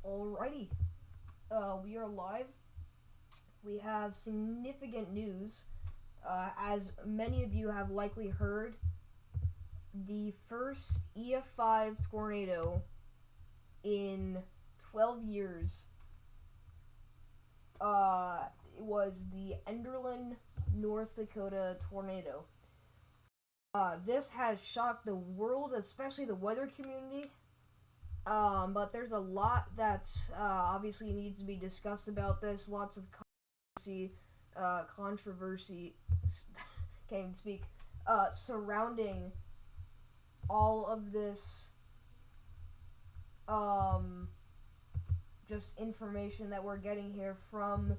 Alrighty, we are live. We have significant news. As many of you have likely heard, the first EF5 tornado in 12 years was the Enderlin, North Dakota tornado. This has shocked the world, especially the weather community. But there's a lot that obviously needs to be discussed about this. Lots of controversy, can't even speak, surrounding all of this, just information that we're getting here from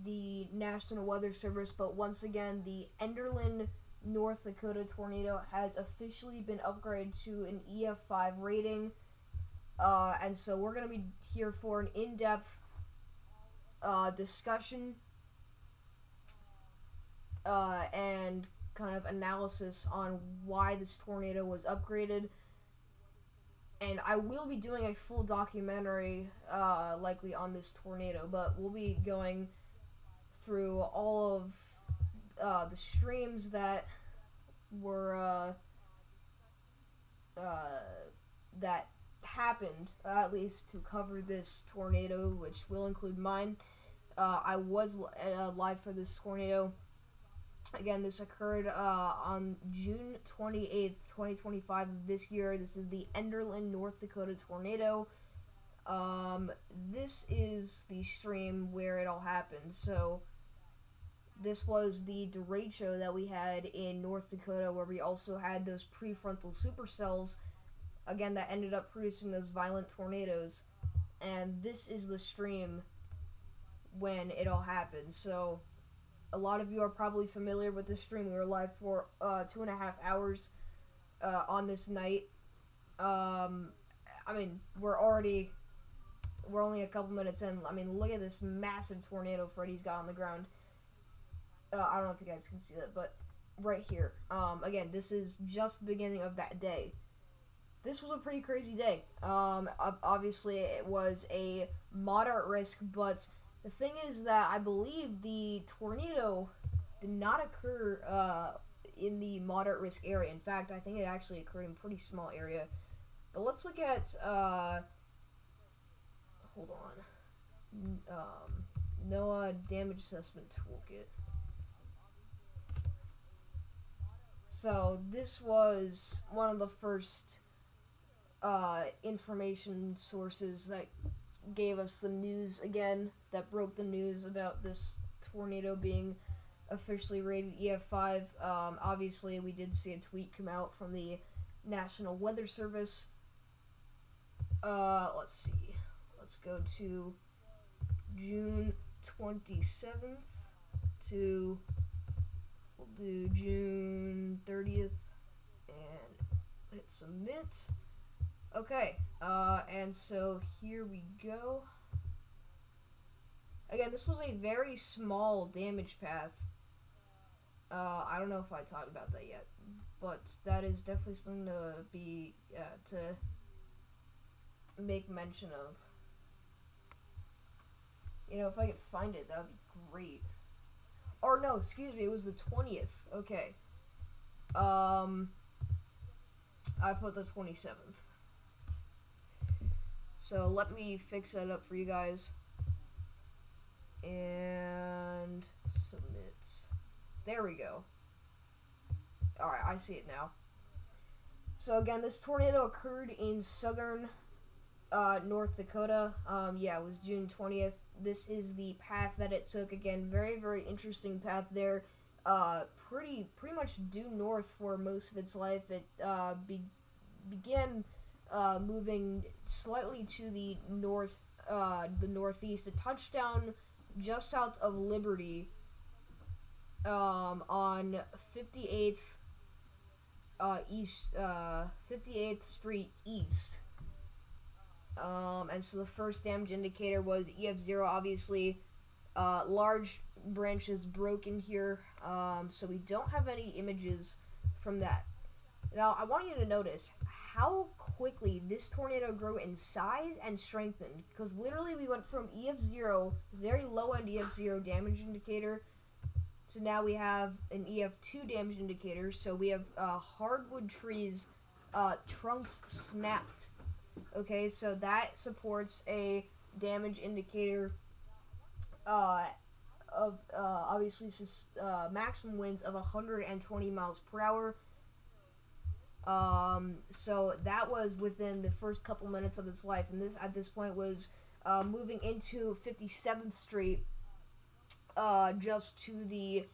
the National Weather Service. But once again, the Enderlin, North Dakota tornado has officially been upgraded to an EF5 rating, and so we're going to be here for an in-depth discussion and kind of analysis on why this tornado was upgraded. And I will be doing a full documentary likely on this tornado, but we'll be going through all of the streams that were that happened, at least to cover this tornado, which will include mine. I was live for this tornado. Again, this occurred on June 28th, 2025 of this year. This is the Enderlin, North Dakota tornado. This is the stream where it all happened. So this was the derecho that we had in North Dakota, where we also had those prefrontal supercells, again, that ended up producing those violent tornadoes. And this is the stream when it all happened. So a lot of you are probably familiar with this stream. We were live for 2.5 hours on this night. I mean, we're only a couple minutes in. I mean, look at this massive tornado Freddy's got on the ground. I don't know if you guys can see that, but right here. Again, this is just the beginning of that day. This was a pretty crazy day. Obviously, it was a moderate risk, but the thing is that I believe the tornado did not occur in the moderate risk area. In fact, I think it actually occurred in a pretty small area. But let's look at, hold on, NOAA Damage Assessment Toolkit. So this was one of the first information sources that gave us the news again, that broke the news about this tornado being officially rated EF5. Obviously, we did see a tweet come out from the National Weather Service. Let's see. Let's go to June 27th to, we'll do June 30th and hit submit. Okay, and so here we go. Again, this was a very small damage path. I don't know if I talked about that yet, but that is definitely something to be, to make mention of. You know, if I could find it, that would be great. Or no, excuse me, it was the 20th. Okay. I put the 27th. So let me fix that up for you guys. And submit. There we go. Alright, I see it now. So again, this tornado occurred in southern North Dakota. Yeah, it was June 20th. This is the path that it took. Again, very, very interesting path there. Pretty much due north for most of its life. It began moving slightly to the northeast. It touched down just south of Liberty on 58th East, 58th Street East. And so the first damage indicator was EF0. Obviously, large branches broken here, so we don't have any images from that. Now, I want you to notice how quickly this tornado grew in size and strengthened. Because literally we went from EF0, very low end EF0 damage indicator, to now we have an EF2 damage indicator. So we have hardwood trees, trunks snapped. Okay, so that supports a damage indicator of obviously maximum winds of 120 miles per hour. So that was within the first couple minutes of its life, and this at this point was moving into 57th Street, just to the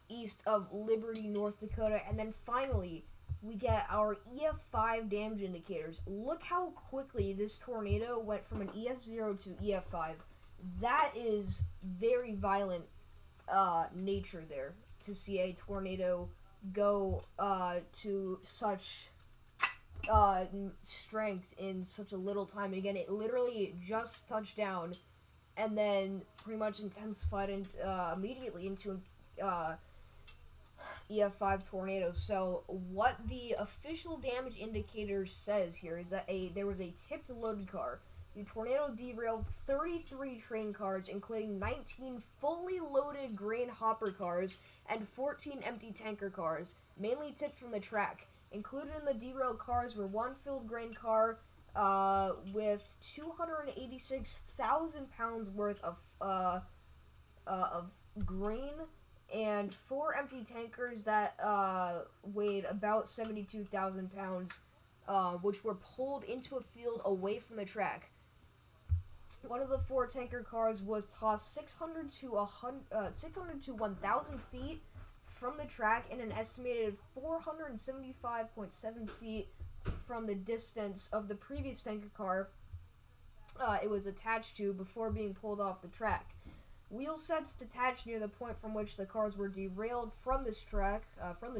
east of Liberty, North Dakota, and then finally we get our EF5 damage indicators. Look how quickly this tornado went from an EF0 to EF5. That is very violent nature there, to see a tornado go to such strength in such a little time. Again, it literally just touched down and then pretty much intensified immediately into EF5 tornado. So what the official damage indicator says here is that there was a tipped loaded car. The tornado derailed 33 train cars, including 19 fully loaded grain hopper cars and 14 empty tanker cars, mainly tipped from the track. Included in the derailed cars were one filled grain car with 286,000 pounds worth of grain, and 4 empty tankers that weighed about 72,000 pounds, which were pulled into a field away from the track. One of the 4 tanker cars was tossed 600 to 1,000 feet from the track in an estimated 475.7 feet from the distance of the previous tanker car it was attached to before being pulled off the track. Wheel sets detached near the point from which the cars were derailed from the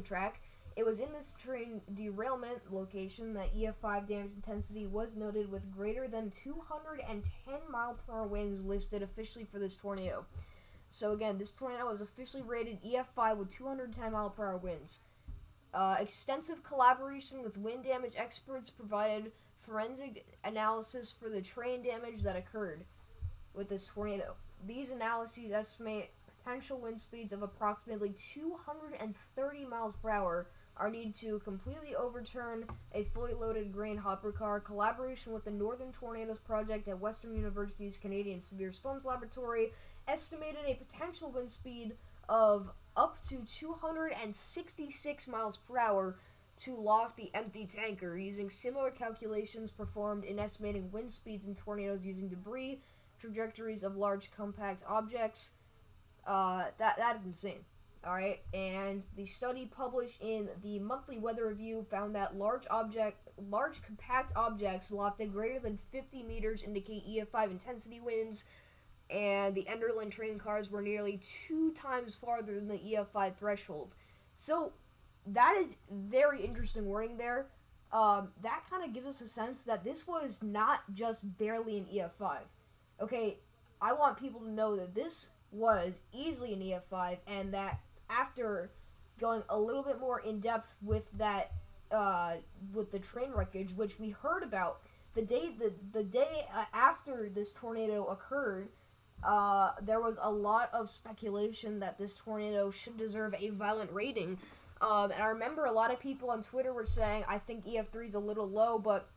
track. It was in this train derailment location that EF5 damage intensity was noted, with greater than 210 mile per hour winds listed officially for this tornado. So again, this tornado was officially rated EF5 with 210 mile per hour winds. Extensive collaboration with wind damage experts provided forensic analysis for the train damage that occurred with this tornado. These analyses estimate potential wind speeds of approximately 230 miles per hour are needed to completely overturn a fully loaded grain hopper car. Collaboration with the Northern Tornadoes Project at Western University's Canadian Severe Storms Laboratory estimated a potential wind speed of up to 266 miles per hour to loft the empty tanker, using similar calculations performed in estimating wind speeds in tornadoes using debris trajectories of large compact objects. That is insane. Alright, and the study published in the Monthly Weather Review found that large compact objects lofted greater than 50 meters indicate EF5 intensity winds, and the Enderlin train cars were nearly 2 times farther than the EF5 threshold. So that is very interesting wording there. That kind of gives us a sense that this was not just barely an EF5. Okay, I want people to know that this was easily an EF5, and that after going a little bit more in depth with that, with the train wreckage, which we heard about the day after this tornado occurred, there was a lot of speculation that this tornado should deserve a violent rating. And I remember a lot of people on Twitter were saying, I think EF3 is a little low, but,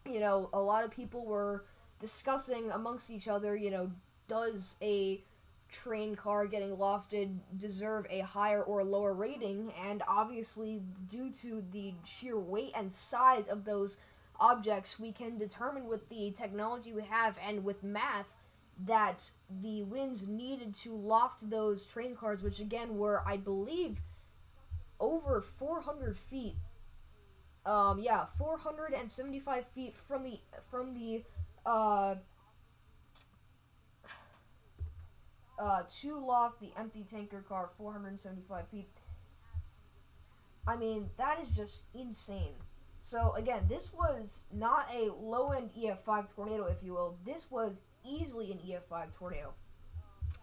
you know, a lot of people were discussing amongst each other, you know, does a train car getting lofted deserve a higher or lower rating? And obviously, due to the sheer weight and size of those objects, we can determine with the technology we have and with math that the winds needed to loft those train cars, which again were, I believe, over 400 feet. 475 feet from the to loft the empty tanker car 475 feet. I mean, that is just insane. So again, this was not a low-end EF5 tornado, if you will. This was easily an EF5 tornado.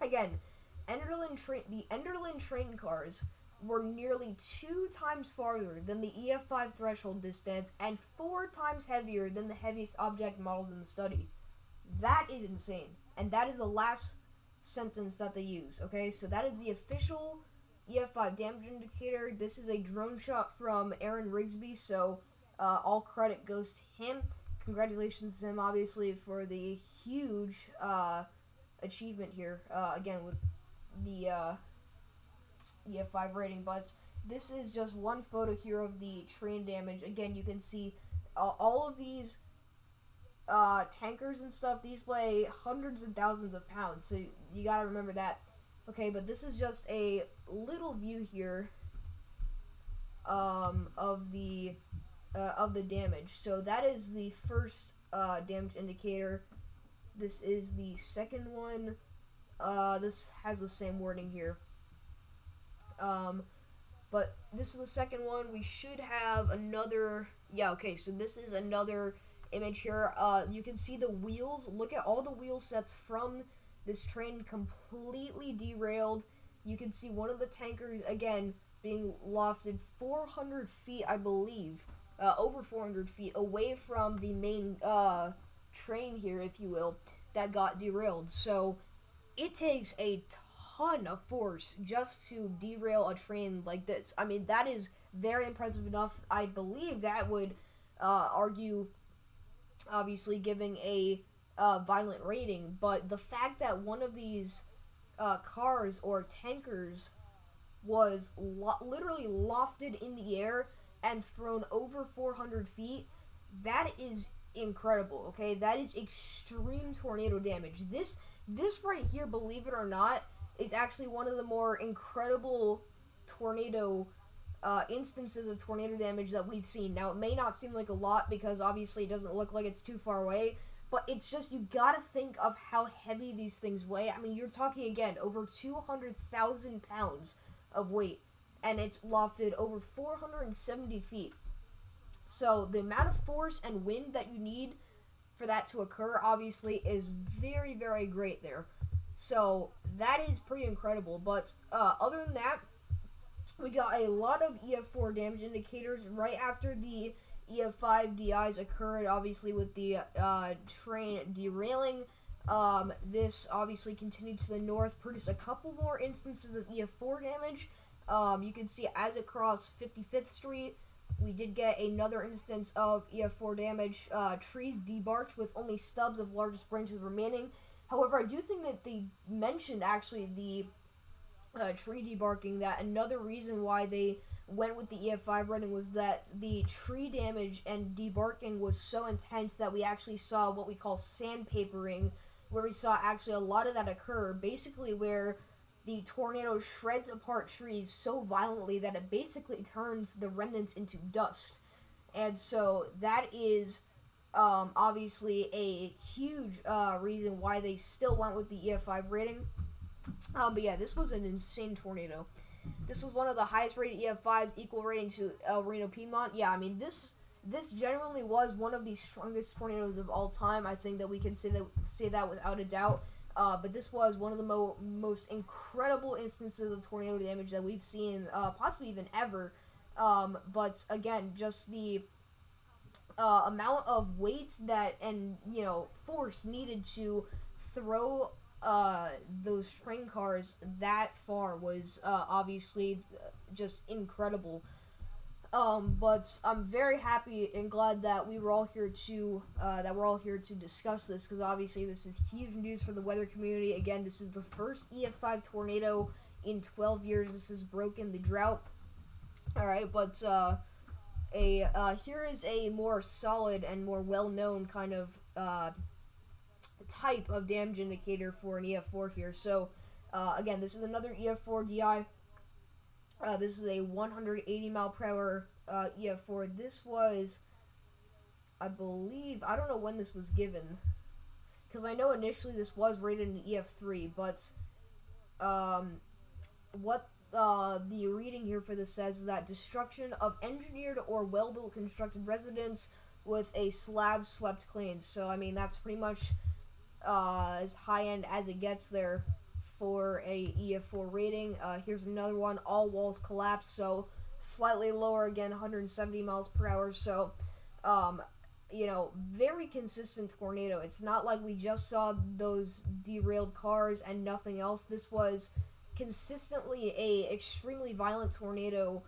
Again, the Enderlin train cars were nearly 2 times farther than the EF5 threshold distance and 4 times heavier than the heaviest object modeled in the study. That is insane. And that is the last sentence that they use, okay? So that is the official EF5 damage indicator. This is a drone shot from Aaron Rigsby, so all credit goes to him. Congratulations to him, obviously, for the huge achievement here, again, with the EF5 rating. But this is just one photo here of the train damage. Again, you can see all of these tankers and stuff, these weigh hundreds and thousands of pounds, so you gotta remember that. Okay, but this is just a little view here of the damage. So that is the first damage indicator. This is the second one. This has the same wording here. But this is the second one. We should have another. Yeah, okay, so this is another image here. You can see the wheels. Look at all the wheel sets from this train completely derailed. You can see one of the tankers, again, being lofted 400 feet, I believe, over 400 feet away from the main train here, if you will, that got derailed. So it takes a ton of force just to derail a train like this. I mean, that is very impressive enough. I believe that would argue, obviously, giving a violent rating, but the fact that one of these cars or tankers was literally lofted in the air and thrown over 400 feet, that is incredible, okay? That is extreme tornado damage. This right here, believe it or not, is actually one of the more incredible tornado instances of tornado damage that we've seen. Now, it may not seem like a lot because obviously it doesn't look like it's too far away, but it's just, you gotta think of how heavy these things weigh. I mean, you're talking, again, over 200,000 pounds of weight, and it's lofted over 470 feet. So the amount of force and wind that you need for that to occur, obviously, is very, very great there. So that is pretty incredible. But other than that, we got a lot of EF4 damage indicators right after the EF5 DIs occurred, obviously, with the train derailing. This obviously continued to the north, produced a couple more instances of EF4 damage. You can see as it crossed 55th Street, we did get another instance of EF4 damage. Trees debarked with only stubs of largest branches remaining. However, I do think that they mentioned, actually, the tree debarking, that another reason why they went with the EF5 rating was that the tree damage and debarking was so intense that we actually saw what we call sandpapering, where we saw actually a lot of that occur, basically where the tornado shreds apart trees so violently that it basically turns the remnants into dust. And so that is obviously a huge reason why they still went with the EF5 rating. But yeah, this was an insane tornado. This was one of the highest rated EF5s, equal rating to El Reno Piedmont. Yeah, I mean, this genuinely was one of the strongest tornadoes of all time. I think that we can say that without a doubt. But this was one of the most incredible instances of tornado damage that we've seen, possibly even ever. But again, just the amount of weight that and force needed to throw those train cars that far was obviously just incredible. But I'm very happy and glad that we're all here to discuss this, because obviously this is huge news for the weather community. Again, this is the first EF5 tornado in 12 years. This has broken the drought. All right, but here is a more solid and more well-known kind of type of damage indicator for an EF4 here. So again, this is another EF4 DI. This is a 180 mile per hour EF4. This was, I believe, I don't know when this was given, because I know initially this was rated an EF3, but what the reading here for this says is that destruction of engineered or well-built constructed residence with a slab swept clean. So I mean, that's pretty much as high end as it gets there for a EF4 rating. Here's another one, all walls collapse, so slightly lower again, 170 miles per hour. So, very consistent tornado. It's not like we just saw those derailed cars and nothing else. This was consistently a extremely violent tornado,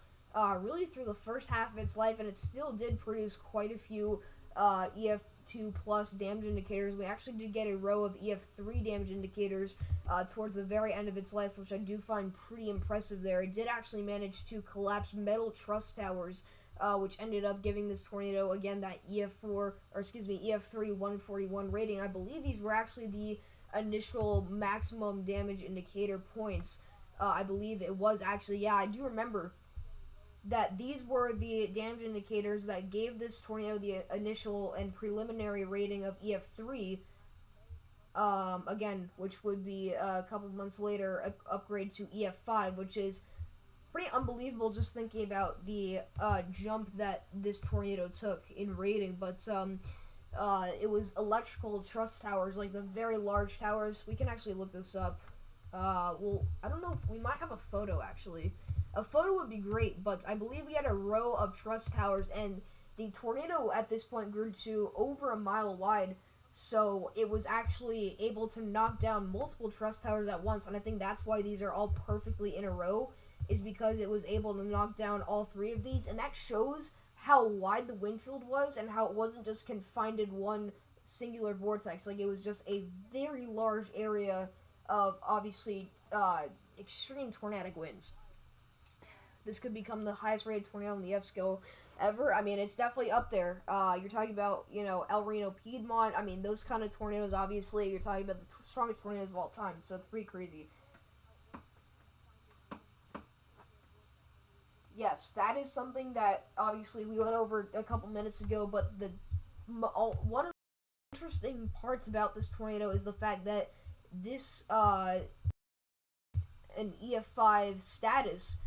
really through the first half of its life, and it still did produce quite a few EF2 plus damage indicators. We actually did get a row of EF3 damage indicators towards the very end of its life, which I do find pretty impressive there. It did actually manage to collapse metal truss towers, which ended up giving this tornado, again, that EF3 141 rating. I believe these were actually the initial maximum damage indicator points. I believe it was actually, yeah, I do remember that these were the damage indicators that gave this tornado the initial and preliminary rating of EF3, again, which would be a couple months later upgrade to EF5, which is pretty unbelievable just thinking about the jump that this tornado took in rating. But it was electrical truss towers, like the very large towers. We can actually look this up. Well, I don't know if we might have a photo, actually. A photo would be great, but I believe we had a row of truss towers, and the tornado at this point grew to over a mile wide, so it was actually able to knock down multiple truss towers at once, and I think that's why these are all perfectly in a row, is because it was able to knock down all three of these, and that shows how wide the wind field was and how it wasn't just confined in one singular vortex. Like, it was just a very large area of, obviously, extreme tornadic winds. This could become the highest rated tornado on the F scale ever. I mean, it's definitely up there. You're talking about, El Reno, Piedmont. I mean, those kind of tornadoes, obviously. You're talking about the strongest tornadoes of all time, so it's pretty crazy. Yes, that is something that, obviously, we went over a couple minutes ago, but one of the interesting parts about this tornado is the fact that this, an EF5 status,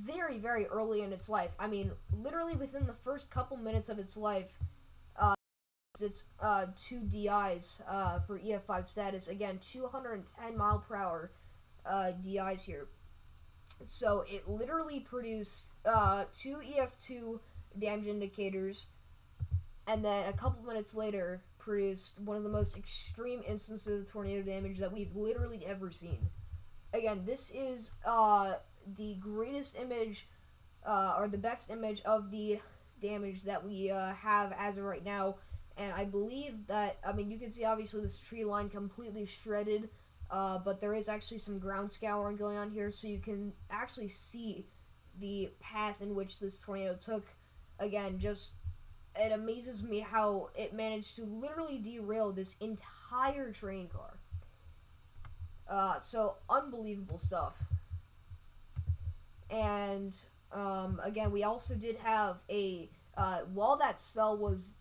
very, very early in its life. I mean, literally within the first couple minutes of its life, it's 2 DIs for EF5 status. Again, 210 mile per hour DIs here. So it literally produced 2 EF2 damage indicators, and then a couple minutes later produced one of the most extreme instances of tornado damage that we've literally ever seen. Again, this is the greatest image, or the best image of the damage that we have as of right now, and I believe that, I mean, you can see obviously this tree line completely shredded, but there is actually some ground scouring going on here, so you can actually see the path in which this tornado took. Again, just, it amazes me how it managed to literally derail this entire train car. So, unbelievable stuff. And, again, we also did have while that cell was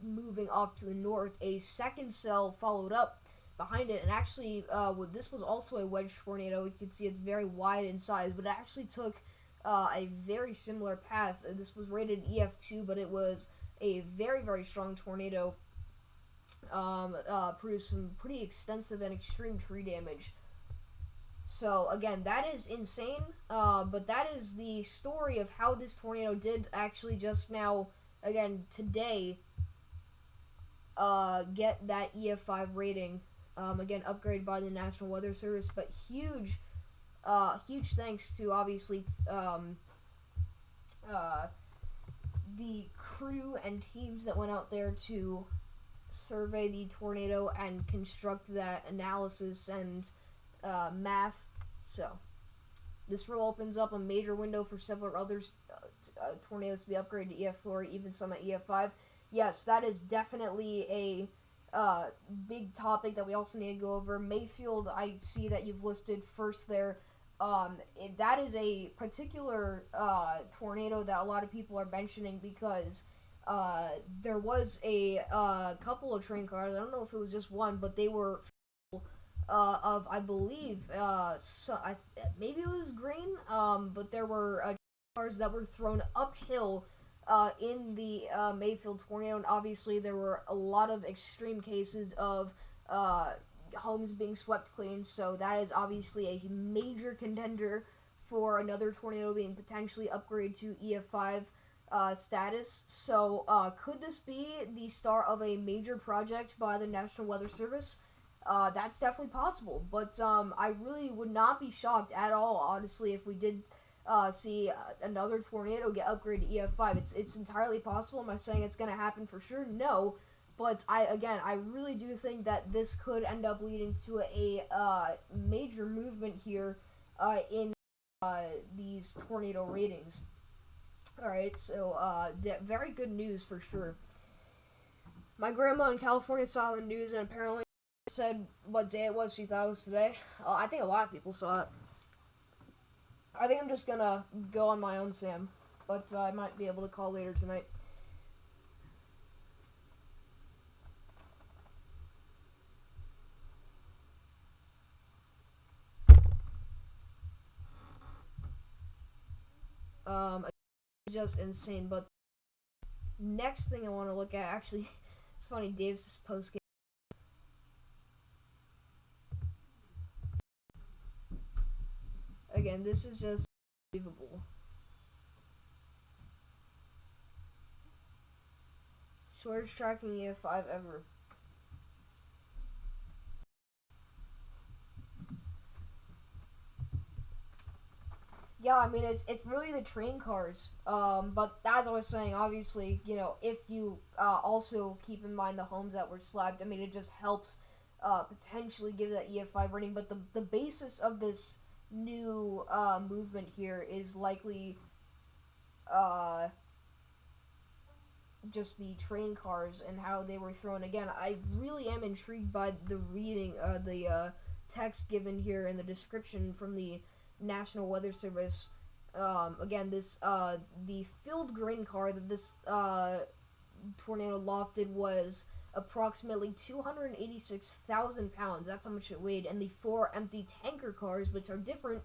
moving off to the north, a second cell followed up behind it, and actually, this was also a wedge tornado. You can see it's very wide in size, but it actually took a very similar path. This was rated EF2, but it was a very, very strong tornado. Produced some pretty extensive and extreme tree damage. So, again, that is insane, but that is the story of how this tornado did actually just now, again, today, get that EF5 rating. Again, upgraded by the National Weather Service, but huge thanks to, obviously, the crew and teams that went out there to survey the tornado and construct that analysis and math. So, this row opens up a major window for several other tornadoes to be upgraded to EF4, even some at EF5. Yes, that is definitely a big topic that we also need to go over. Mayfield, I see that you've listed first there. That is a particular tornado that a lot of people are mentioning because there was a couple of train cars. I don't know if it was just one, but they were of, I believe, maybe it was green, but there were cars that were thrown uphill in the Mayfield tornado, and obviously there were a lot of extreme cases of homes being swept clean, so that is obviously a major contender for another tornado being potentially upgraded to EF5 status. So could this be the start of a major project by the National Weather Service? That's definitely possible, but I really would not be shocked at all, honestly, if we did see another tornado get upgraded to EF5. It's entirely possible. Am I saying it's going to happen for sure? No, but I really do think that this could end up leading to a major movement here in these tornado ratings. Alright, so very good news for sure. My grandma in California saw the news and apparently said what day it was. She thought it was today. I think a lot of people saw it. I think I'm just gonna go on my own, Sam, but I might be able to call later tonight. Just insane. But next thing I want to look at, actually, it's funny. Dave's post game. Again, this is just unbelievable. Shortest tracking EF5 ever. Yeah, I mean it's really the train cars. But as I was saying, obviously, you know, if you also keep in mind the homes that were slabbed, I mean it just helps potentially give that EF5 rating. But the basis of this new movement here is likely just the train cars and how they were thrown. Again, I really am intrigued by the reading, the text given here in the description from the National Weather Service. Again, this the filled grain car that this tornado lofted was approximately 286,000 pounds. That's how much it weighed. And the 4 empty tanker cars, which are different,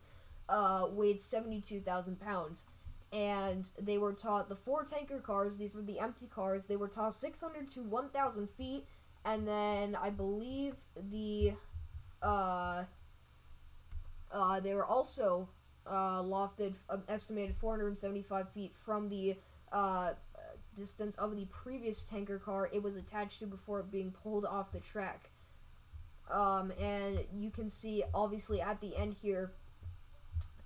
weighed 72,000 pounds. And they were taught, the 4 tanker cars, these were the empty cars, they were taught 600 to 1,000 feet. And then I believe the they were also lofted an estimated 475 feet from the distance of the previous tanker car it was attached to before it being pulled off the track. And you can see, obviously, at the end here,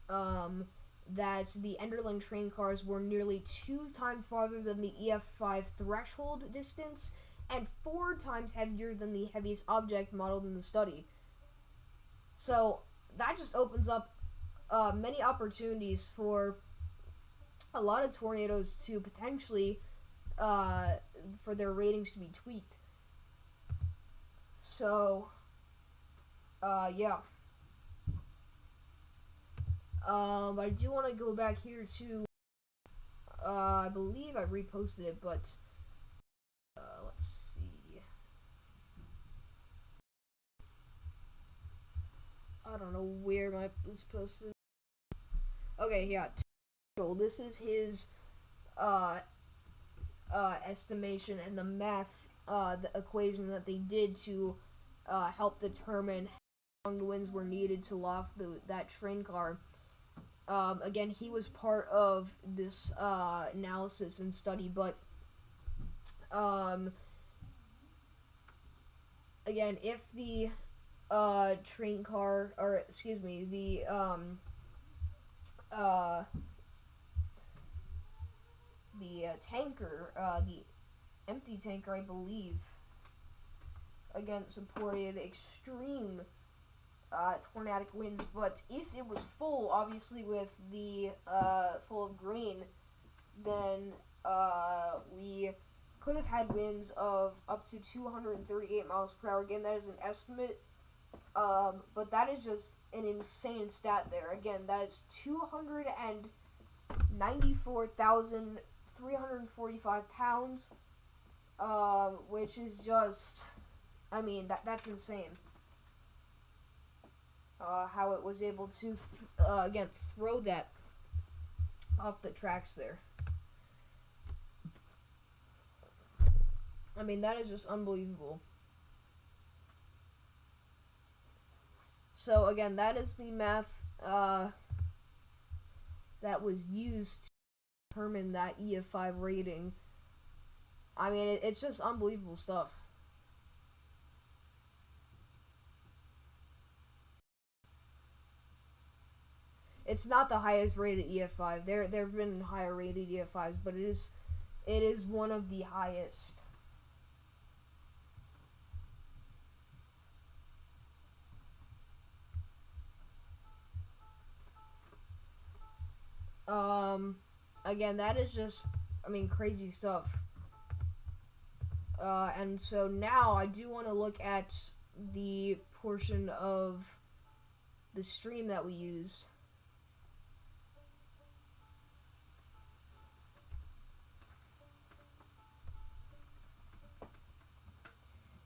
that the Enderlin train cars were nearly 2 times farther than the EF5 threshold distance and 4 times heavier than the heaviest object modeled in the study. So that just opens up many opportunities for a lot of tornadoes to potentially for their ratings to be tweaked. So yeah. I do want to go back here to I believe I reposted it, but let's see. I don't know where my this posted. Okay, yeah. This is his estimation and the math, the equation that they did to help determine how long the winds were needed to loft that train car. Again, he was part of this analysis and study, but again, if the train car, or excuse me, the tanker, the empty tanker, I believe, again, supported extreme tornadic winds, but if it was full, obviously with the full of grain, then we could have had winds of up to 238 miles per hour. Again, that is an estimate, but that is just an insane stat there. Again, that is 294,345 pounds, which is just, I mean, that's insane. How it was able to, again, throw that off the tracks there. I mean, that is just unbelievable. So again, that is the math that was used to determine that EF5 rating. I mean, it's just unbelievable stuff. It's not the highest rated EF5. There have been higher rated EF5s, but it is one of the highest. Again, that is just, I mean, crazy stuff. And so now I do want to look at the portion of the stream that we use.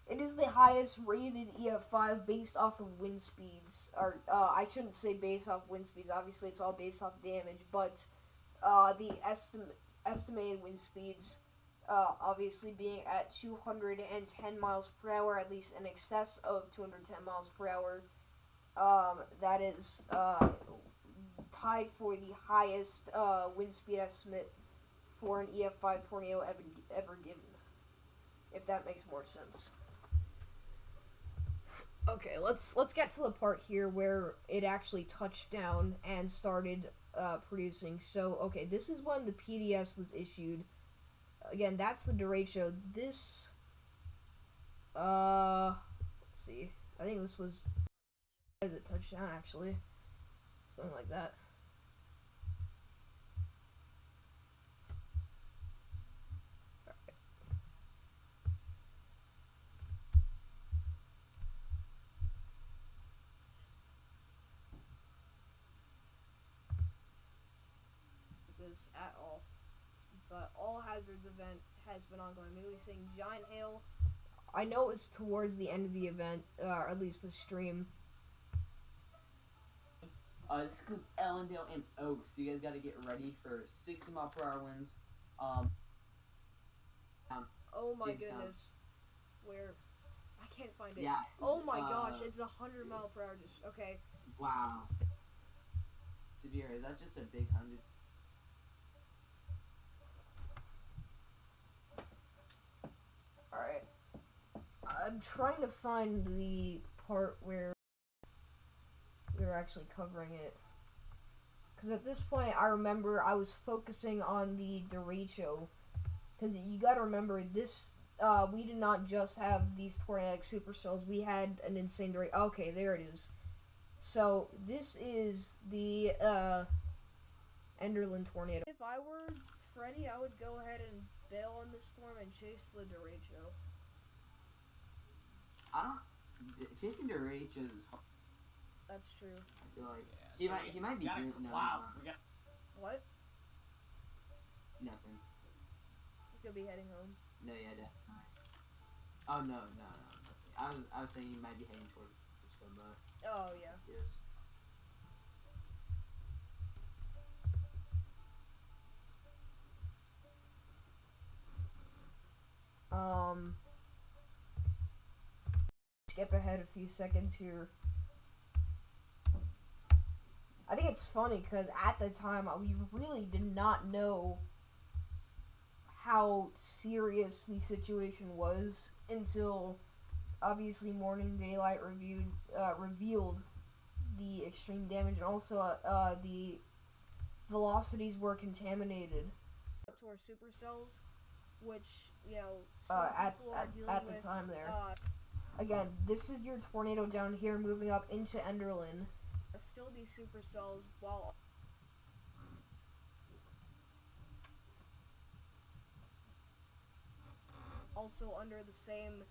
It is the highest rated EF5 based off of wind speeds. Or, I shouldn't say based off wind speeds. Obviously, it's all based off damage. But the estimated wind speeds, obviously being at 210 miles per hour, at least in excess of 210 miles per hour. That is tied for the highest wind speed estimate for an EF5 tornado ever given. If that makes more sense. Okay, let's get to the part here where it actually touched down and started producing. So, okay, this is when the PDS was issued. Again, that's the derecho. This, let's see. I think this was as it touched down, actually. Something like that. This at all, but all hazards event has been ongoing. Maybe seeing giant hail. I know it's towards the end of the event, or at least the stream. This goes Ellendale and Oaks, so you guys got to get ready for 60-mile-per-hour winds. Oh my goodness, where I can't find it. Yeah. Oh my gosh, it's 100 mile per hour. Just okay. Wow. Severe. Is that just a big 100? Alright. I'm trying to find the part where we're actually covering it. Because at this point, I remember I was focusing on the derecho. Because you gotta remember, this, we did not just have these tornadic supercells, we had an insane derecho. Okay, there it is. So, this is the, Enderlin tornado. If I were Freddy, I would go ahead and bail on the storm and chase the derecho. Chasing derechos is hard. That's true. I feel like he might be good. No, wow. What? Nothing. He could be heading home. No, yeah, definitely. Oh no. I was saying he might be heading towards the boat. Oh yeah. Yes. Skip ahead a few seconds here. I think it's funny because at the time we really did not know how serious the situation was until obviously Morning Daylight revealed the extreme damage, and also the velocities were contaminated to our supercells, which some people are dealing at with the time there. Again, this is your tornado down here moving up into Enderlin. Still these supercells, while also under the same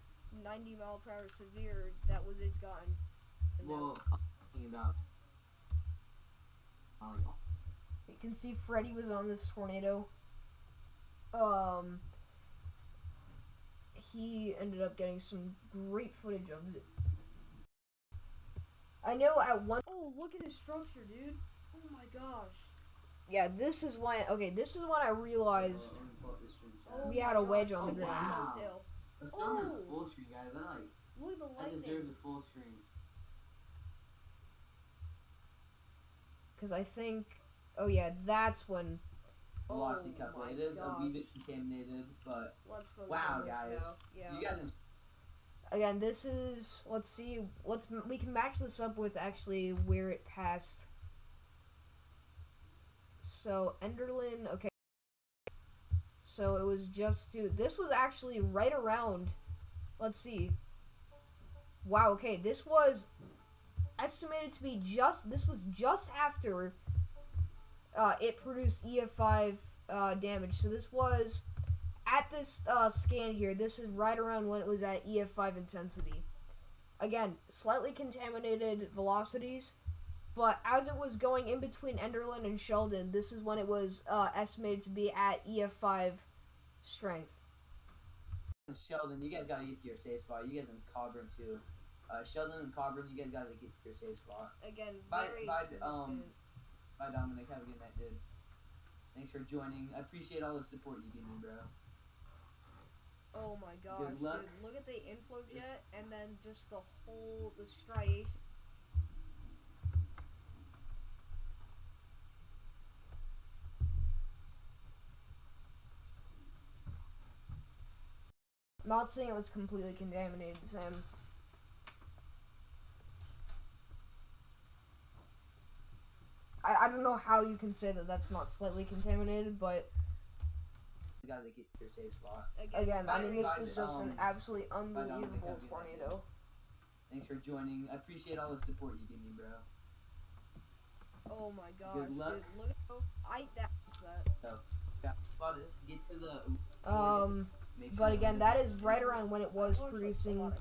90 mile per hour severe that was it's gotten. Well, I'm talking about volleyball. You can see Freddy was on this tornado. He ended up getting some great footage of it. I know at one. Oh, look at his structure, dude! Oh my gosh. Yeah, this is when. Okay, this is when I realized we had a wedge on the ground. Wow. Let's go to the full screen, guys. Look at the That lightning. deserves a full screen. because I think, oh yeah, that's when. Velocity Oh coupler. my It is a wee gosh. bit contaminated, but Let's focus wow, on this guys, now. Yeah. you guys. Again, this is, let's see, we can match this up with actually where it passed. So Enderlin, okay. So it was just to, this was actually right around, let's see. Wow, okay, this was estimated to be this was just after it produced EF5 damage. So this was, at this scan here, this is right around when it was at EF5 intensity. Again, slightly contaminated velocities, but as it was going in between Enderlin and Sheldon, this is when it was estimated to be at EF5 strength. Sheldon, you guys gotta get to your safe spot. You guys and Cobran too. Sheldon and Cobran, you guys gotta get to your safe spot. Again, Bye, significant. bye, Dominic. Have a good night, dude. Thanks for joining. I appreciate all the support you give me, bro. Oh my gosh, Good luck. dude! Look at the inflow jet, and then just the striation. Not saying it was completely contaminated, Sam. I don't know how you can say that that's not slightly contaminated, but You gotta get to your safe spot. again, I mean, this bye, was just an absolutely unbelievable Dominic, have a good night, tornado. Thanks for joining. I appreciate all the support you give me, bro. Oh my gosh, Good luck. dude! Look at that. So, yeah, spot is get to the. Make sure But you again, don't that get- is right around when it was producing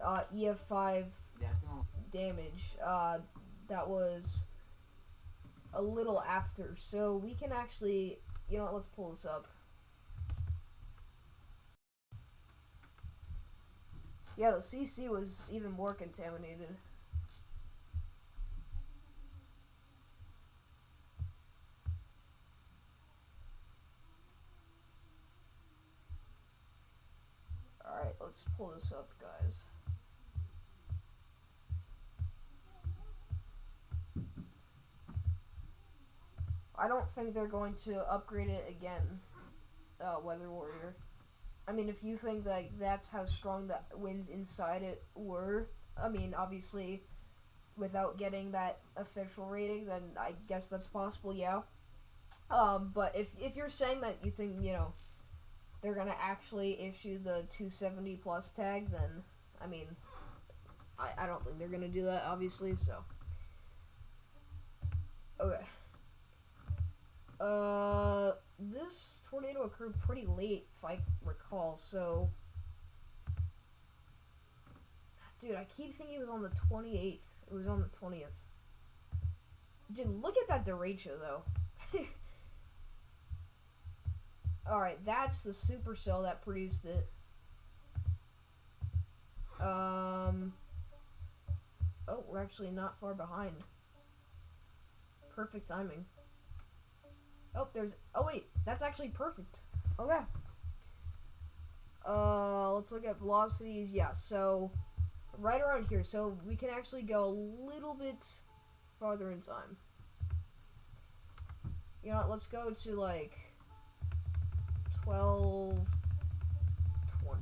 EF5 Jackson, damage. That was a little after, so we can actually, you know what, let's pull this up. Yeah, the CC was even more contaminated. Alright, let's pull this up, guys. I don't think they're going to upgrade it again, Weather Warrior. I mean, if you think that that's how strong the winds inside it were, I mean, obviously, without getting that official rating, then I guess that's possible, yeah. But if you're saying that you think, you know, they're gonna actually issue the 270 plus tag, then, I mean, I don't think they're gonna do that, obviously, so. Okay. This tornado occurred pretty late, if I recall, so. Dude, I keep thinking it was on the 28th. It was on the 20th. Dude, look at that derecho, though. Alright, that's the supercell that produced it. Oh, we're actually not far behind. Perfect timing. Oh, oh wait, that's actually perfect. Okay. Let's look at velocities. Yeah, so right around here. So we can actually go a little bit farther in time. You know what, let's go to like 12, 20.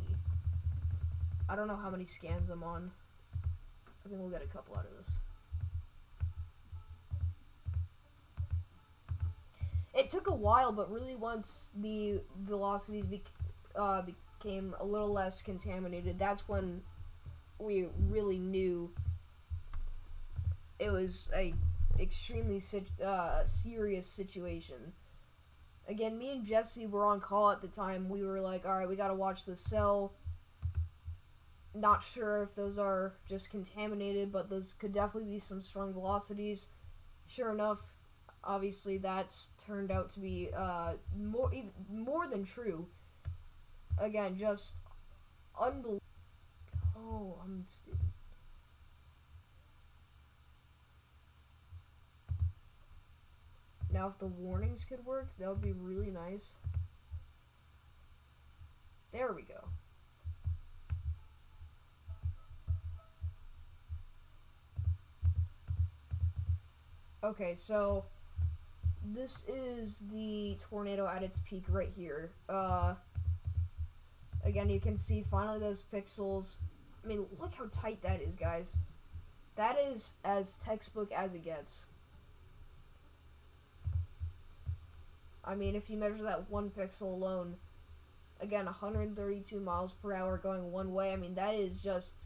I don't know how many scans I'm on. I think we'll get a couple out of this. It took a while, but really once the velocities became a little less contaminated, that's when we really knew it was a extremely serious situation. Again, me and Jesse were on call at the time. We were like, alright, we gotta watch the cell. Not sure if those are just contaminated, but those could definitely be some strong velocities. Sure enough, obviously that's turned out to be more than true. Again, just unbelievable. Oh, I'm stupid. Now, if the warnings could work, that would be really nice. There we go. Okay, so this is the tornado at its peak right here. Again, you can see finally those pixels. I mean, look how tight that is, guys. That is as textbook as it gets. I mean, if you measure that one pixel alone, again, 132 miles per hour going one way. I mean, that is just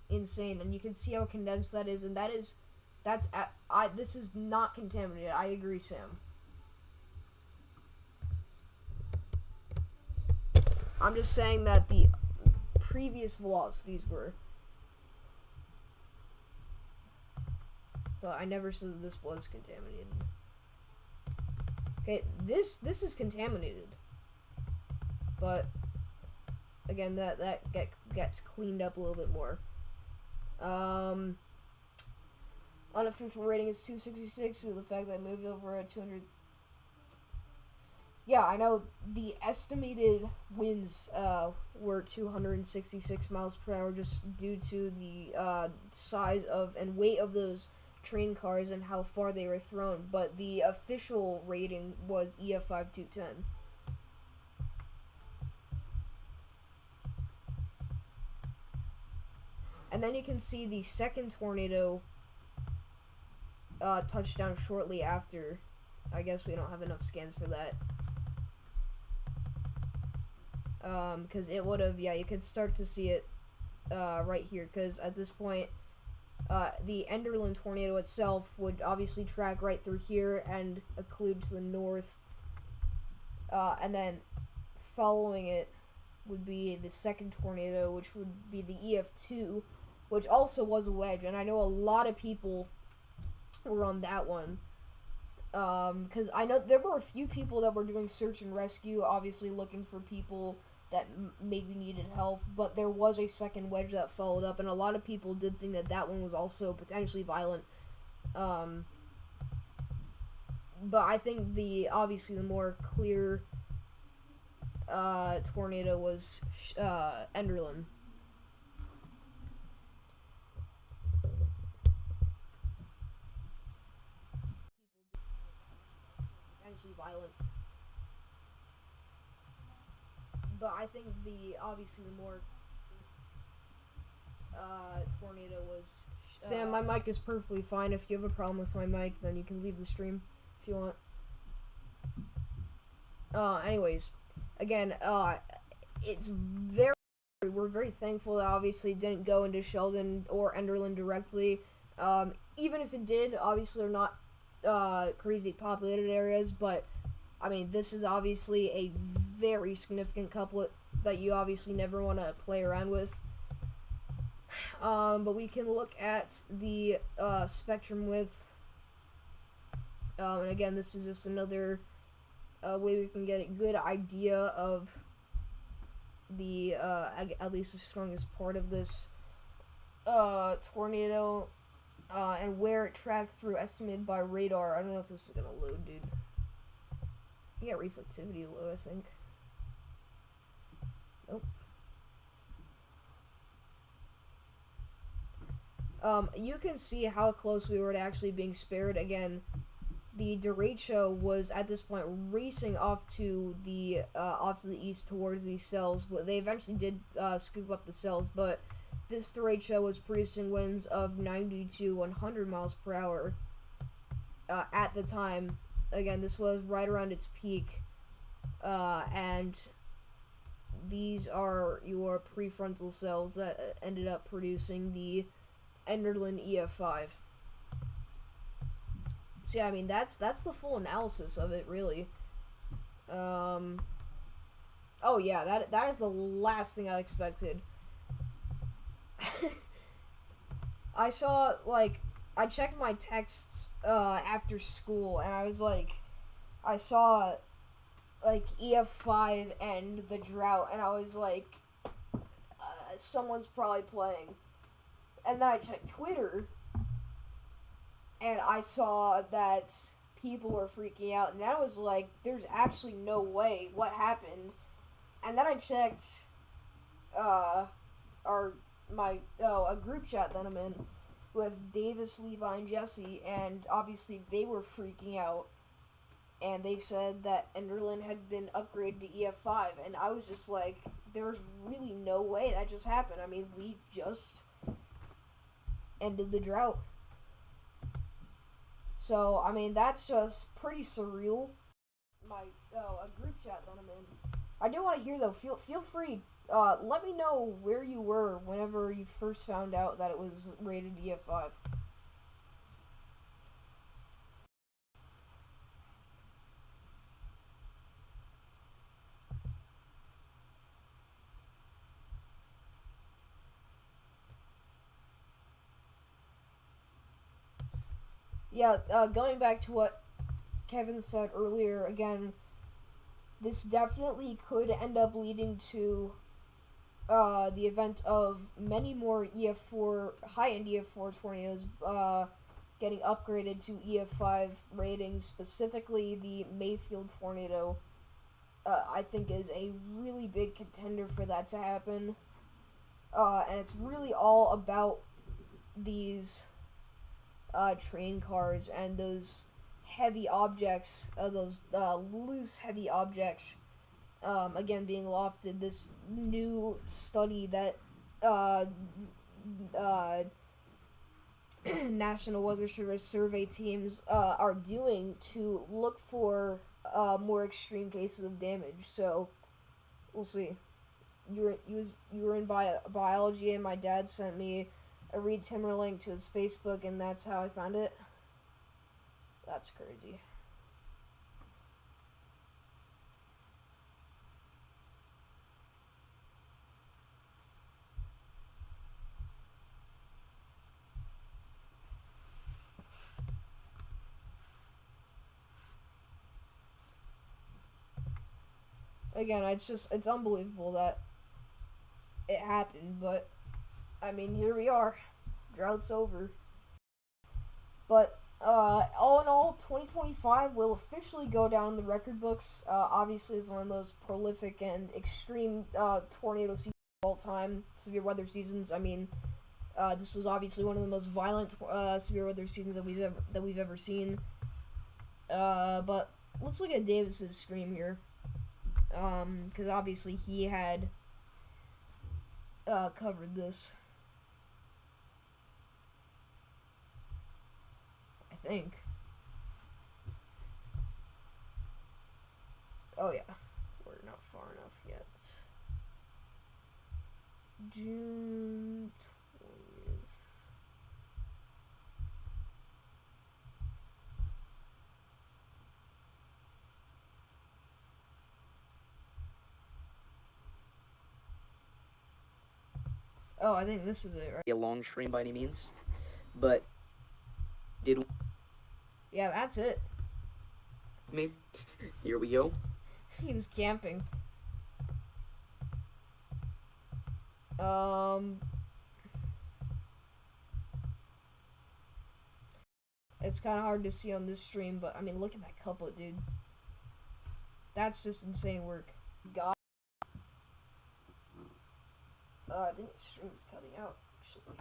insane, and you can see how condensed that is, and this is not contaminated. I agree, Sam. I'm just saying that the previous velocities were, but I never said that this was contaminated. Okay, this is contaminated, but again, that gets cleaned up a little bit more. Unofficial rating is 266, so the fact that I moved over at 200. Yeah, I know the estimated winds were 266 miles per hour just due to the size of and weight of those train cars and how far they were thrown, but the official rating was EF5 210. And then you can see the second tornado touchdown shortly after. I guess we don't have enough scans for that. Because it would have, yeah, you could start to see it right here, because at this point, the Enderlin tornado itself would obviously track right through here and occlude to the north, and then following it would be the second tornado, which would be the EF2, which also was a wedge, and I know a lot of people were on that one. Because I know there were a few people that were doing search and rescue, obviously looking for people that maybe needed help, but there was a second wedge that followed up, and a lot of people did think that that one was also potentially violent. But I think obviously the more clear tornado was Enderlin. Potentially violent. But I think obviously the more tornado was. Sam, my mic is perfectly fine. If you have a problem with my mic, then you can leave the stream if you want. Anyways, again, it's we're very thankful that obviously it didn't go into Sheldon or Enderlin directly. Even if it did, obviously they're not crazy populated areas, but I mean, this is obviously a very significant couplet that you obviously never want to play around with. But we can look at the spectrum width. And again, this is just another way we can get a good idea of the, at least the strongest part of this tornado, and where it tracked through, estimated by radar. I don't know if this is going to load, dude. You get reflectivity low, I think. Nope. You can see how close we were to actually being spared. Again, the derecho was at this point racing off to the east towards these cells. They eventually did scoop up the cells, but this derecho was producing winds of 90 to 100 miles per hour at the time. Again, this was right around its peak, and these are your prefrontal cells that ended up producing the Enderlin EF5. So yeah, I mean that's the full analysis of it, really. Oh yeah, that is the last thing I expected. I saw, like, I checked my texts after school, and I was like, I saw like EF5 and the drought, and I was like, someone's probably playing. And then I checked Twitter, and I saw that people were freaking out, and that was like, there's actually no way, what happened? And then I checked a group chat that I'm in, with Davis, Levi, and Jesse, and obviously they were freaking out. And they said that Enderlin had been upgraded to EF5, and I was just like, there's really no way that just happened. I mean, we just ended the drought. So, I mean, that's just pretty surreal. A group chat that I'm in. I do want to hear though. Feel free. Let me know where you were whenever you first found out that it was rated EF5. Yeah. Going back to what Kevin said earlier, again, this definitely could end up leading to the event of many more EF4 high-end EF4 tornadoes getting upgraded to EF5 ratings. Specifically, the Mayfield tornado, I think, is a really big contender for that to happen. And it's really all about these train cars and those heavy objects, those loose heavy objects, again being lofted. This new study that National Weather Service survey teams are doing to look for more extreme cases of damage. So we'll see. You were in biology, and my dad sent me a Reed Timmer link to his Facebook, and that's how I found it. That's crazy. Again, it's unbelievable that it happened, but I mean, here we are. Drought's over. But all in all, 2025 will officially go down in the record books. Obviously, it's one of the most prolific and extreme tornado seasons of all time, severe weather seasons. I mean, this was obviously one of the most violent severe weather seasons that we've ever seen. But let's look at Davis's stream here, because obviously he had covered this. I think. Oh yeah, we're not far enough yet. June 20th. Oh, I think this is it, right? A long stream by any means, but Yeah, that's it. me. Here we go. He was camping. It's kind of hard to see on this stream, but I mean, look at that couple, dude. That's just insane work. God. I think the stream's cutting out, actually.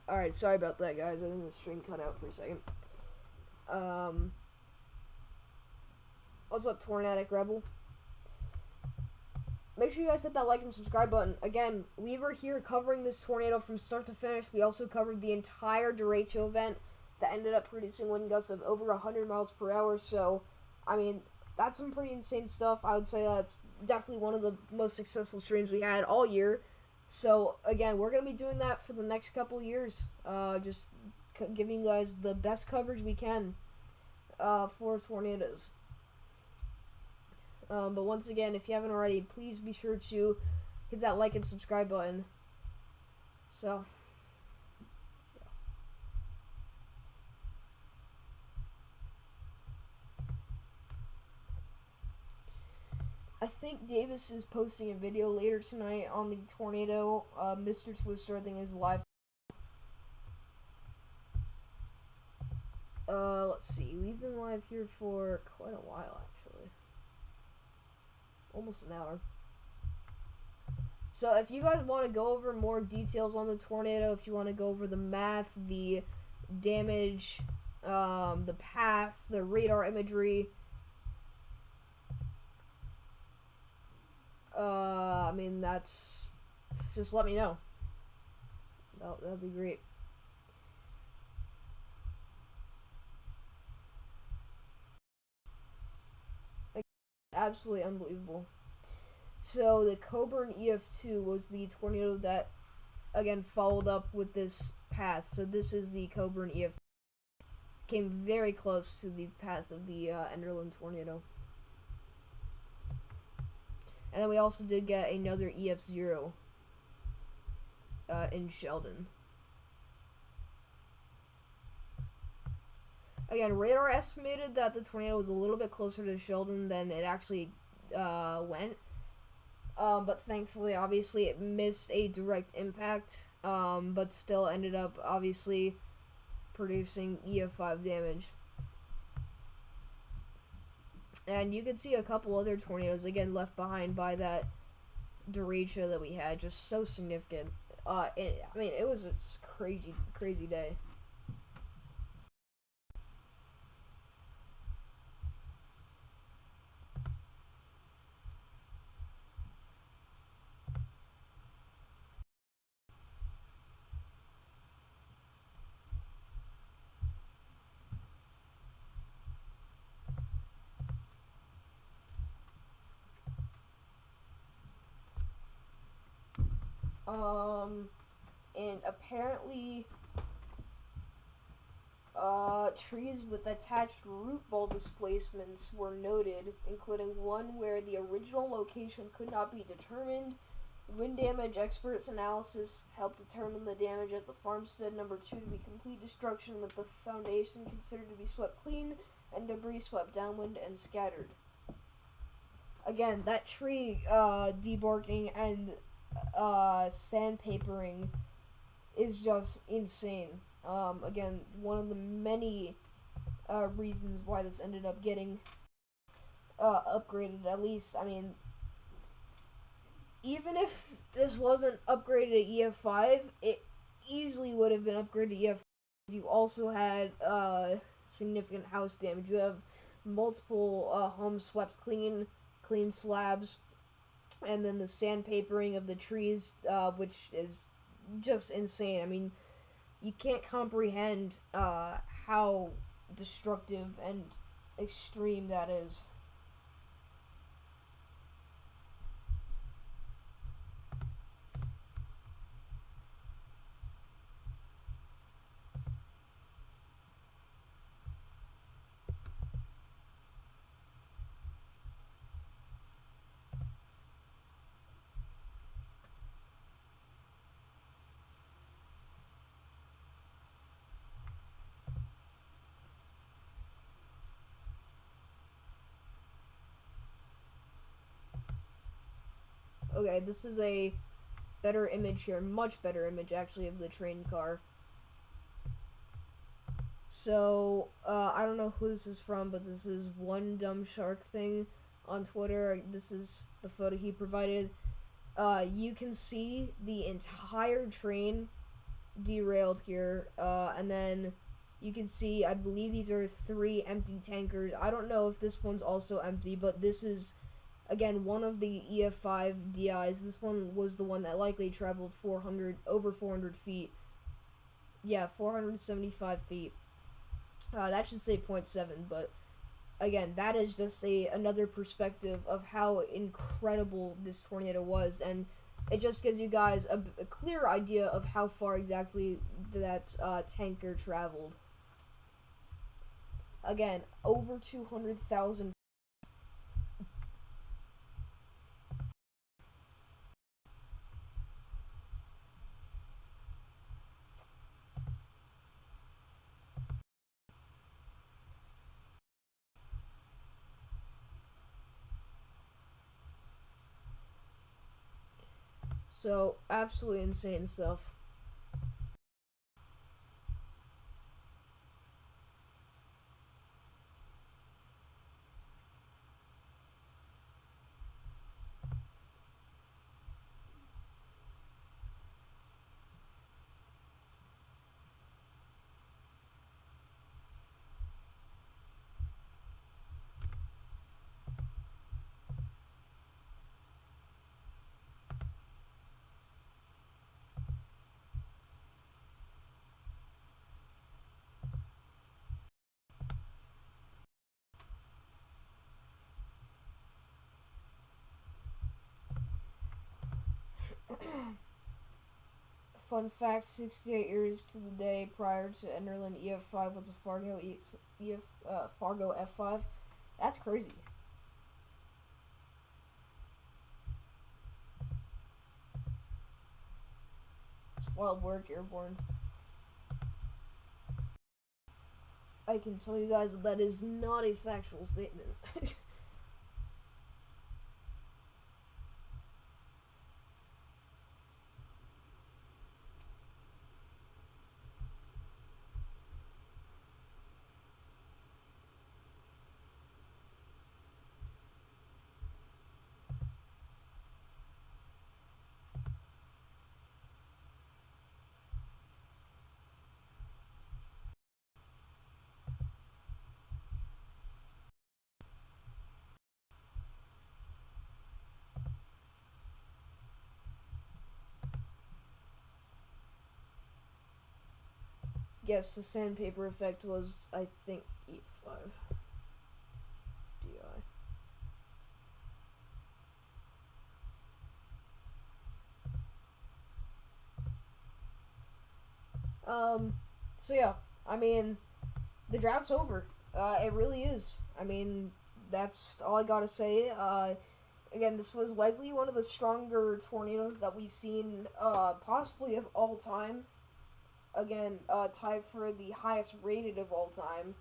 Alright, sorry about that, guys. I think the stream cut out for a second. What's up, Tornadic Rebel? Make sure you guys hit that like and subscribe button. Again, we were here covering this tornado from start to finish. We also covered the entire derecho event that ended up producing wind gusts of over 100 miles per hour. So, I mean, that's some pretty insane stuff. I would say that's definitely one of the most successful streams we had all year. So, again, we're going to be doing that for the next couple years. Just giving you guys the best coverage we can for tornadoes. But once again, if you haven't already, please be sure to hit that like and subscribe button. So, yeah. I think Davis is posting a video later tonight on the tornado. Mr. Twister, I think, is live. Let's see. We've been live here for quite a while, actually. Almost an hour. So if you guys want to go over more details on the tornado, if you want to go over the math, the damage, the path, the radar imagery, I mean, that's, just let me know. That'd be great. Absolutely unbelievable. So the Coburn EF2 was the tornado that, again, followed up with this path. So this is the Coburn EF. Came very close to the path of the Enderlin tornado. And then we also did get another EF0 in Sheldon. Again, radar estimated that the tornado was a little bit closer to Sheldon than it actually went. But thankfully, obviously, it missed a direct impact, but still ended up, obviously, producing EF5 damage. And you can see a couple other tornadoes, again, left behind by that derecho that we had, just so significant. I mean, it was a crazy, crazy day. And apparently, trees with attached root ball displacements were noted, including one where the original location could not be determined. Wind damage experts analysis helped determine the damage at the farmstead number 2 to be complete destruction, with the foundation considered to be swept clean and debris swept downwind and scattered. Again, that tree debarking and sandpapering is just insane. Again, one of the many reasons why this ended up getting upgraded. At least, I mean, even if this wasn't upgraded to EF5, it easily would have been upgraded to EF5. You also had significant house damage. You have multiple homes swept clean slabs, and then the sandpapering of the trees, which is just insane. I mean, you can't comprehend how destructive and extreme that is. Okay, this is a better image here, much better image actually, of the train car. So, I don't know who this is from, but this is One Dumb Shark Thing on Twitter. This is the photo he provided. You can see the entire train derailed here, and then you can see, I believe these are 3 empty tankers. I don't know if this one's also empty, but this is, again, one of the EF5 DIs. This one was the one that likely traveled over 400 feet. Yeah, 475 feet. That should say 0.7, but again, that is just another perspective of how incredible this tornado was, and it just gives you guys a clear idea of how far exactly that tanker traveled. Again, over 200,000. So, absolutely insane stuff. Fun fact: 68 years to the day prior to Enderlin, EF5 was a Fargo F5. That's crazy. It's wild work, Airborne. I can tell you guys that is not a factual statement. Yes, the sandpaper effect was, I think, E5. DI. So yeah, I mean, the drought's over. It really is. I mean, that's all I gotta say. Again, this was likely one of the stronger tornadoes that we've seen, possibly of all time. Again, tied for the highest rated of all time.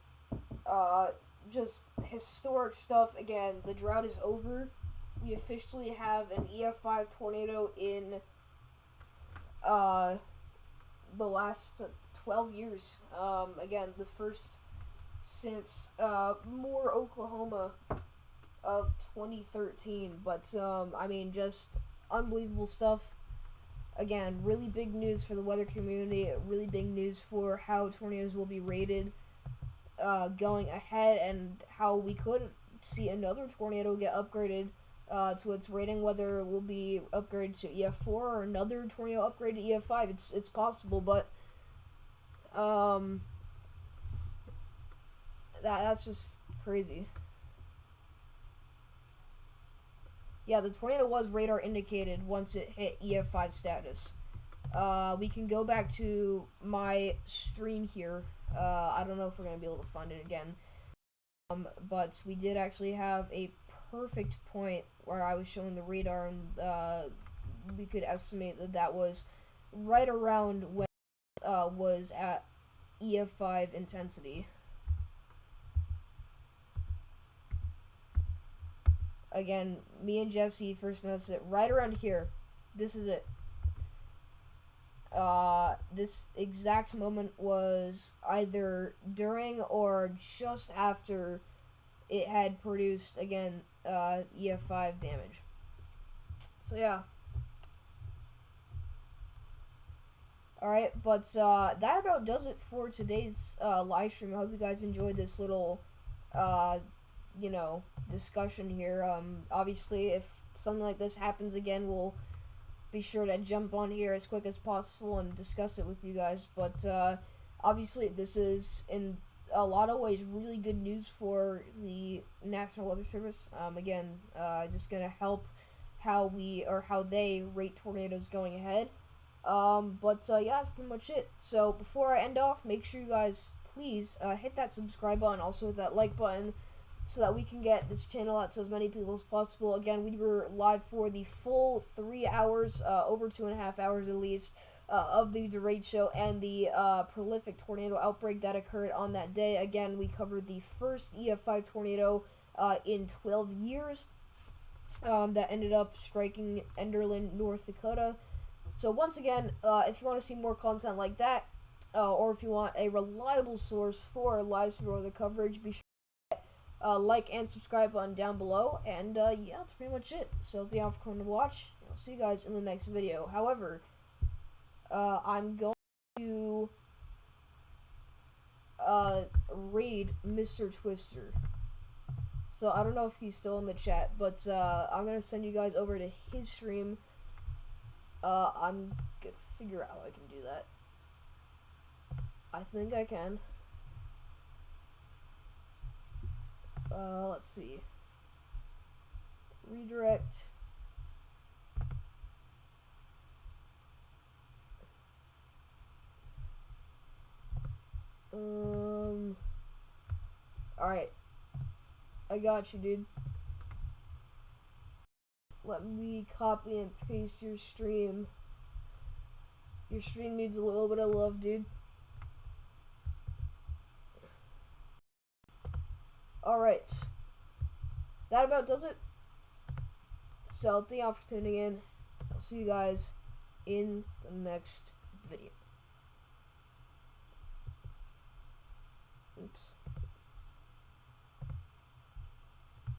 Just historic stuff. Again, the drought is over. We officially have an EF5 tornado in the last 12 years. Again, the first since Moore, Oklahoma of 2013. But, I mean, just unbelievable stuff. Again, really big news for the weather community, really big news for how tornadoes will be rated going ahead, and how we could see another tornado get upgraded to its rating, whether it will be upgraded to EF4 or another tornado upgrade to EF5. It's possible, but that's just crazy. Yeah, the tornado was radar indicated once it hit EF5 status. We can go back to my stream here. I don't know if we're going to be able to find it again. But we did actually have a perfect point where I was showing the radar, and we could estimate that was right around when was at EF5 intensity. Again, me and Jesse first noticed it right around here. This is it. This exact moment was either during or just after it had produced, again, EF5 damage. So, yeah. Alright, but that about does it for today's live stream. I hope you guys enjoyed this little, discussion here. Obviously, if something like this happens again, we'll be sure to jump on here as quick as possible and discuss it with you guys. But obviously, this is in a lot of ways really good news for the National Weather Service. Again, just gonna help how they rate tornadoes going ahead. Yeah, that's pretty much it. So before I end off, make sure you guys please hit that subscribe button, also hit that like button, so that we can get this channel out to as many people as possible. Again, we were live for the full 3 hours, over 2.5 hours at least, of the derecho and the prolific tornado outbreak that occurred on that day. Again, we covered the first EF5 tornado in 12 years that ended up striking Enderlin, North Dakota. So once again, if you want to see more content like that, or if you want a reliable source for live stream weather coverage, be sure like and subscribe button down below, and yeah, that's pretty much it. So thank you for coming to watch. I'll see you guys in the next video. However, I'm going to raid Mr. Twister. So I don't know if he's still in the chat, but I'm gonna send you guys over to his stream. I'm gonna figure out how I can do that. I think I can. Let's see. Redirect. I got you, dude. Let me copy and paste your stream. Your stream needs a little bit of love, dude. Alright. That about does it. So, thank y'all for tuning in. I'll see you guys in the next video.